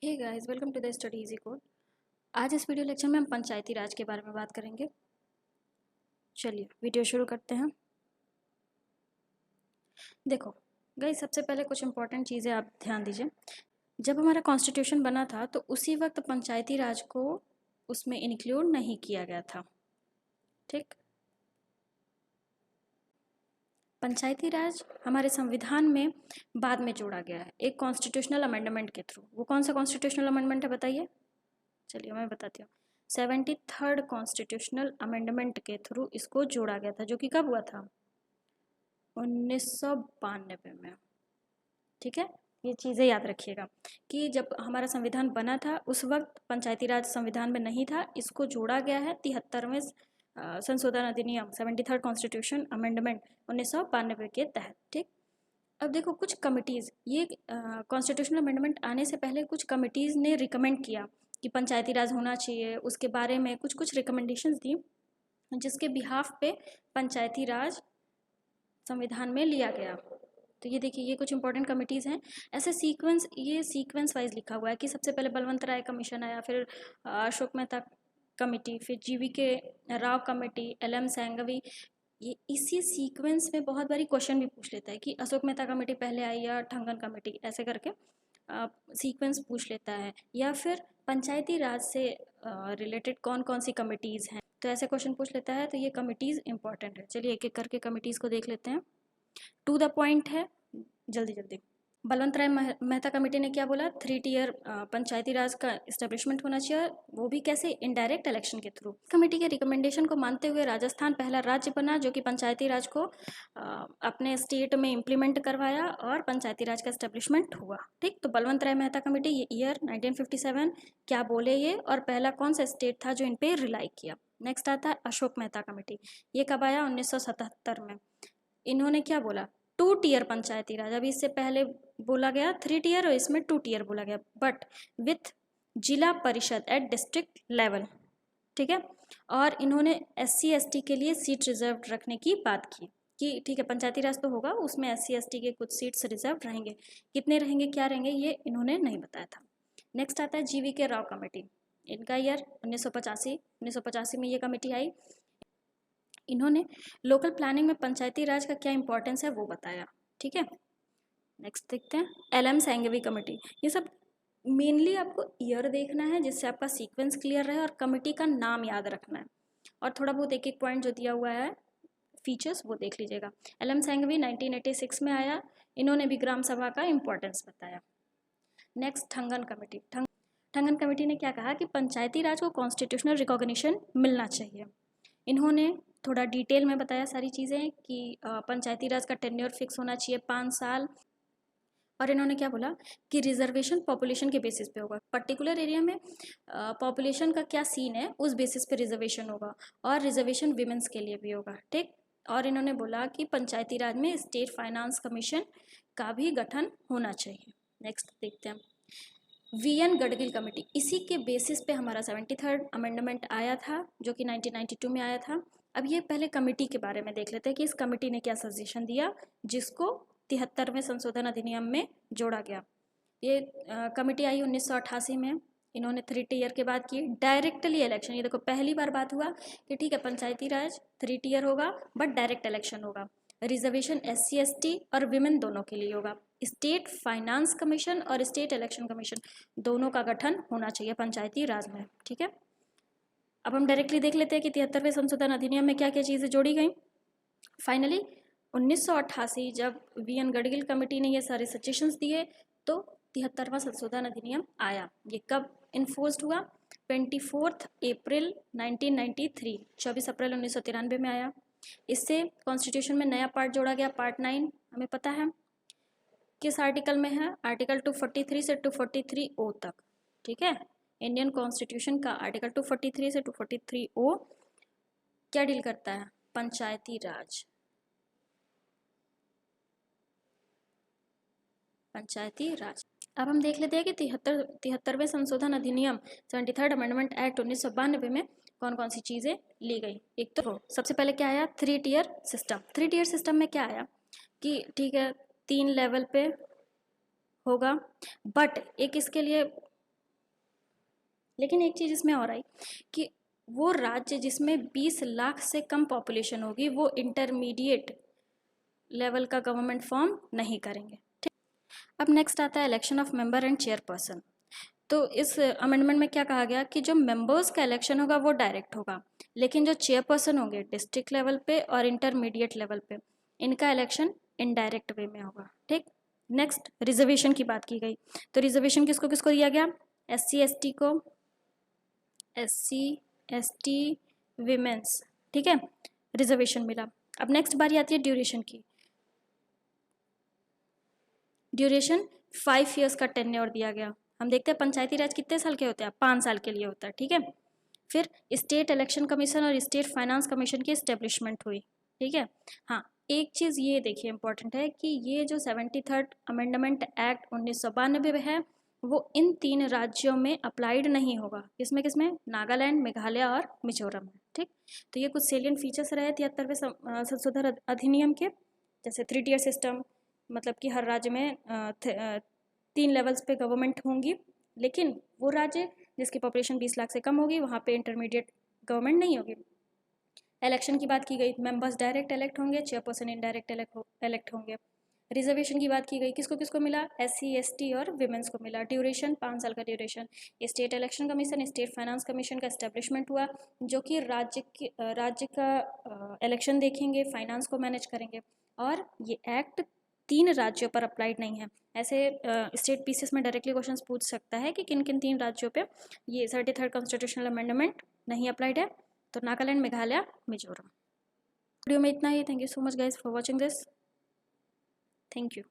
Hey guys, welcome to the study easy code. आज इस video lecture में हम पंचायती राज के बारे में बात करेंगे। चलिए वीडियो शुरू करते हैं। देखो गाइस, सबसे पहले कुछ इंपॉर्टेंट चीज़ें आप ध्यान दीजिए। जब हमारा कॉन्स्टिट्यूशन बना था तो उसी वक्त पंचायती राज को उसमें इंक्लूड नहीं किया गया था। ठीक, पंचायती राज हमारे संविधान में बाद में जोड़ा गया है एक कॉन्स्टिट्यूशनल अमेंडमेंट के थ्रू। वो कौन सा कॉन्स्टिट्यूशनल अमेंडमेंट है बताइए? चलिए मैं बताती हूँ। 73rd कॉन्स्टिट्यूशनल अमेंडमेंट के थ्रू इसको जोड़ा गया था, जो कि कब हुआ था? 1992 में। ठीक है, ये चीज़ें याद रखिएगा कि जब हमारा संविधान बना था उस वक्त पंचायती राज संविधान में नहीं था, इसको जोड़ा गया है 73वें संशोधन अधिनियम 73rd कॉन्स्टिट्यूशन अमेंडमेंट 1992 के तहत। ठीक, अब देखो कुछ कमिटीज़, ये कॉन्स्टिट्यूशनल अमेंडमेंट आने से पहले कुछ कमिटीज़ ने रिकमेंड किया कि पंचायती राज होना चाहिए, उसके बारे में कुछ कुछ रिकमेंडेशंस दी, जिसके बिहाफ पे पंचायती राज संविधान में लिया गया। तो ये देखिए, ये कुछ इंपॉर्टेंट कमिटीज़ हैं। ऐसे ये सीक्वेंस वाइज लिखा हुआ है कि सबसे पहले बलवंत राय कमीशन आया, फिर अशोक मेहता कमेटी, फिर जीवी के राव कमेटी, एल.एम. संघवी। ये इसी सीक्वेंस में बहुत बारी क्वेश्चन भी पूछ लेता है कि अशोक मेहता कमेटी पहले आई या ठंगन कमेटी, ऐसे करके सीक्वेंस पूछ लेता है। या फिर पंचायती राज से रिलेटेड कौन कौन सी कमिटीज़ हैं, तो ऐसे क्वेश्चन पूछ लेता है। तो ये कमिटीज़ इंपॉर्टेंट है। चलिए एक एक करके कमिटीज़ को देख लेते हैं। टू द पॉइंट है, जल्दी जल्दी। बलवंत राय मेहता कमेटी ने क्या बोला? 3 टियर पंचायती राज का इस्टेब्लिशमेंट होना चाहिए, वो भी कैसे? इनडायरेक्ट इलेक्शन के थ्रू। कमेटी के रिकमेंडेशन को मानते हुए राजस्थान पहला राज्य बना जो कि पंचायती राज को अपने स्टेट में इम्प्लीमेंट करवाया और पंचायती राज का इस्टेब्लिशमेंट हुआ। ठीक, तो बलवंत राय मेहता कमेटी, ये ईयर 1957 क्या बोले ये, और पहला कौन सा स्टेट था जो इन पे रिलाई किया। नेक्स्ट आता है अशोक मेहता कमेटी। ये कब आया? 1977 में। इन्होंने क्या बोला? 2 टियर पंचायती राज। अभी इससे पहले बोला गया 3 टियर और इसमें 2 टियर बोला गया, बट विथ जिला परिषद एट डिस्ट्रिक्ट लेवल। ठीक है, और इन्होंने SC ST के लिए सीट रिजर्व रखने की बात की कि ठीक है पंचायती राज तो होगा, उसमें SC ST के कुछ सीट्स रिजर्व रहेंगे। कितने रहेंगे, क्या रहेंगे, ये इन्होंने नहीं बताया था। नेक्स्ट आता है जीवी के राव कमेटी। इनका ईयर 1985 में ये कमेटी आई। इन्होंने लोकल प्लानिंग में पंचायती राज का क्या इंपॉर्टेंस है वो बताया। ठीक है, नेक्स्ट देखते हैं एल.एम. संघवी कमेटी। ये सब मेनली आपको ईयर देखना है जिससे आपका सीक्वेंस क्लियर रहे, और कमेटी का नाम याद रखना है, और थोड़ा बहुत एक एक पॉइंट जो दिया हुआ है फीचर्स वो देख लीजिएगा। एल.एम. संघवी 1986 में आया। इन्होंने भी ग्राम सभा का इंपॉर्टेंस बताया। Next Thungon committee. Thungon committee ने क्या कहा कि पंचायती राज को कॉन्स्टिट्यूशनल रिकॉग्निशन मिलना चाहिए। इन्होंने थोड़ा डिटेल में बताया सारी चीज़ें कि पंचायती राज का टेन्योर फिक्स होना चाहिए 5 साल, और इन्होंने क्या बोला कि रिजर्वेशन पॉपुलेशन के बेसिस पे होगा। पर्टिकुलर एरिया में पॉपुलेशन का क्या सीन है उस बेसिस पे रिजर्वेशन होगा, और रिजर्वेशन विमेंस के लिए भी होगा। ठीक, और इन्होंने बोला कि पंचायती राज में स्टेट फाइनेंस कमीशन का भी गठन होना चाहिए। नेक्स्ट देखते हैं V.N. गडगिल कमेटी। इसी के बेसिस पे हमारा 73rd अमेंडमेंट आया था जो कि 1992 में आया था। अब ये पहले कमेटी के बारे में देख लेते हैं कि इस कमेटी ने क्या सजेशन दिया जिसको 73वें संशोधन अधिनियम में जोड़ा गया। ये कमेटी आई 1988 में। इन्होंने 3 टियर के बाद की डायरेक्टली इलेक्शन। ये देखो पहली बार बात हुआ कि ठीक है पंचायती राज 3 टियर होगा बट डायरेक्ट इलेक्शन होगा। रिजर्वेशन SC ST और विमेन दोनों के लिए होगा। स्टेट फाइनेंस कमीशन और स्टेट इलेक्शन कमीशन दोनों का गठन होना चाहिए पंचायती राज में। ठीक है, अब हम डायरेक्टली देख लेते हैं कि 73वें संशोधन अधिनियम में क्या क्या चीज़ें जोड़ी गई। फाइनली 1988 जब V.N. गडगिल कमेटी ने ये सारे सजेशंस दिए तो 73वां संशोधन अधिनियम आया। ये कब इन्फोर्स्ड हुआ? 24 अप्रैल 1993, 24 अप्रैल 1993 में आया। इससे कॉन्स्टिट्यूशन में नया पार्ट जोड़ा गया, पार्ट 9। हमें पता है किस आर्टिकल में है? आर्टिकल 243 से 243O तक। ठीक है, इंडियन कॉन्स्टिट्यूशन का आर्टिकल 243 से 243O क्या डील करता है? पंचायती राज। पंचायती राज। अब हम देख लेते हैं कि 73वें संशोधन अधिनियम 73rd अमेंडमेंट एक्ट 1992 में कौन कौन सी चीज़ें ली गई। एक तो सबसे पहले क्या आया? 3 टियर सिस्टम। 3 टियर सिस्टम में क्या आया कि ठीक है 3 लेवल पे होगा, बट एक इसके लिए लेकिन एक चीज़ इसमें और आई कि वो राज्य जिसमें 20 लाख से कम पॉपुलेशन होगी वो इंटरमीडिएट लेवल का गवर्नमेंट फॉर्म नहीं करेंगे। ठीक। अब नेक्स्ट आता है election of member and chairperson. तो इस अमेंडमेंट में क्या कहा गया कि जो मेंबर्स का इलेक्शन होगा वो डायरेक्ट होगा, लेकिन जो चेयरपर्सन होंगे डिस्ट्रिक्ट लेवल पे और इंटरमीडिएट लेवल पे, इनका इलेक्शन इनडायरेक्ट वे में होगा। ठीक। नेक्स्ट रिजर्वेशन की बात की गई। तो रिजर्वेशन किसको किसको दिया गया? SC ST को, SC ST विमेंस, ठीक है, रिजर्वेशन मिला। अब नेक्स्ट बारी आती है ड्यूरेशन की। ड्यूरेशन 5 ईयर्स का टेन्योर दिया गया। हम देखते हैं पंचायती राज कितने साल के होते हैं? 5 साल के लिए होता है। ठीक है। फिर स्टेट इलेक्शन कमीशन और स्टेट फाइनेंस कमीशन की इस्टेब्लिशमेंट हुई। ठीक है। हाँ, एक चीज़ ये देखिए इंपॉर्टेंट है कि ये जो 73rd अमेंडमेंट एक्ट 1992 है वो इन 3 राज्यों में अप्लाइड नहीं होगा। किसमें किसमें? नागालैंड, मेघालय और मिजोरम में। ठीक। तो ये कुछ सेलियंट फीचर्स रहे 73वें संशोधन अधिनियम के, जैसे 3 टियर सिस्टम, मतलब कि हर राज्य में 3 लेवल्स पे गवर्नमेंट होंगी, लेकिन वो राज्य जिसकी पॉपुलेशन 20 लाख से कम होगी वहाँ पे इंटरमीडिएट गवर्नमेंट नहीं होगी। इलेक्शन की बात की गई, मेंबर्स डायरेक्ट इलेक्ट होंगे, चेयरपर्सन इनडायरेक्ट इलेक्ट होंगे। रिजर्वेशन की बात की गई, किसको किसको मिला? SC ST और विमेंस को मिला। ड्यूरेशन 5 साल का duration. State election commission, state finance commission का एस्टेब्लिशमेंट हुआ, जो कि राज्य का इलेक्शन देखेंगे, फाइनेंस को मैनेज करेंगे। और ये एक्ट 3 राज्यों पर अप्लाइड नहीं है। ऐसे स्टेट पीसीएस में डायरेक्टली क्वेश्चन पूछ सकता है कि किन किन 3 राज्यों पे ये 73rd कॉन्स्टिट्यूशनल अमेंडमेंट नहीं अप्लाइड है। तो नागालैंड, मेघालय, मिजोरम। वीडियो में इतना ही। Thank you so much guys for watching this. Thank you.